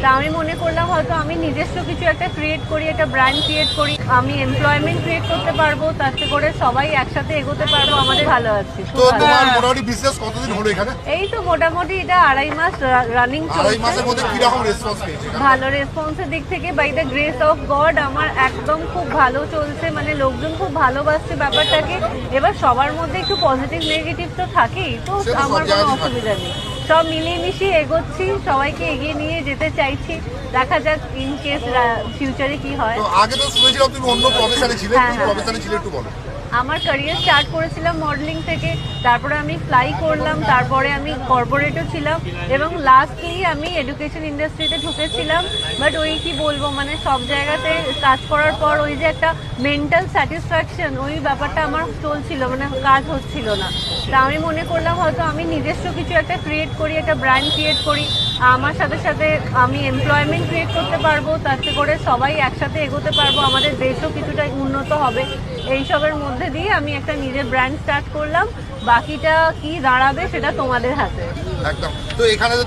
তা আমি মনে করলাম হয়তো আমি নিজস্ব কিছু একটা ক্রিয়েট করি, একটা ব্র্যান্ড ক্রিয়েট করি, আমি এমপ্লয়মেন্ট ক্রিয়েট করতে পারবো, তাতে করে সবাই একসাথে এগোতে পারবো, আমাদের ভালো আছে। তো তোমার মোটামুটি বিজনেস কতদিন হলো এখানে? এই তো মোটামুটি এটা 2.5 মাস রানিং আড়াই চলছে। মাসের মধ্যে কিরকম রেসপন্স পেয়েছে? ভালো রেসপন্সের দিক থেকে by the grace of God আমার একদম খুব ভালো চলছে, মানে লোকজন খুব ভালোবাসছে ব্যাপারটাকে। এবার সবার মধ্যে একটু পজিটিভ নেগেটিভ তো থাকেই, তো সে তো সব আমার কোনো জায়গাতেই অসুবিধা নেই, সব মিলিয়ে মিশিয়ে এগোচ্ছি, সবাইকে এগিয়ে নিয়ে যেতে চাইছি। দেখা যাক ইন কেস ফিউচারে কি হয়। তো আগে তো শুনেছিলাম তুমি অন্য প্রফেশনে ছিলে, হ্যাঁ, কি হ্যাঁ। প্রফেশনে ছিলে একটু বলো। আমার ক্যারিয়ার স্টার্ট করেছিলাম মডেলিং থেকে, তারপরে আমি ফ্লাই করলাম, তারপরে আমি কর্পোরেটও ছিলাম, এবং লাস্টলি আমি এডুকেশন ইন্ডাস্ট্রিতে ঢুকেছিলাম। বাট ওই কি বলবো, মানে সব জায়গাতে কাজ করার পর ওই যে একটা মেন্টাল স্যাটিসফ্যাকশন, ওই ব্যাপারটা আমার চলছিল, মানে কাজ হচ্ছিল না। তা আমি মনে করলাম হয়তো আমি নিজস্ব কিছু একটা ক্রিয়েট করি, একটা ব্র্যান্ড ক্রিয়েট করি, আমার সাথে সাথে আমি এমপ্লয়মেন্ট ক্রিয়েট করতে পারবো, তাতে করে সবাই একসাথে এগোতে পারবো, আমাদের দেশও কিছুটা উন্নত হবে। এইসবের মধ্যে দিয়ে আমি একটা নিজের ব্র্যান্ড স্টার্ট করলাম। বাকিটা কি দাঁড়াবে সেটা তোমাদের হাতে। একদম। তো এখানে তো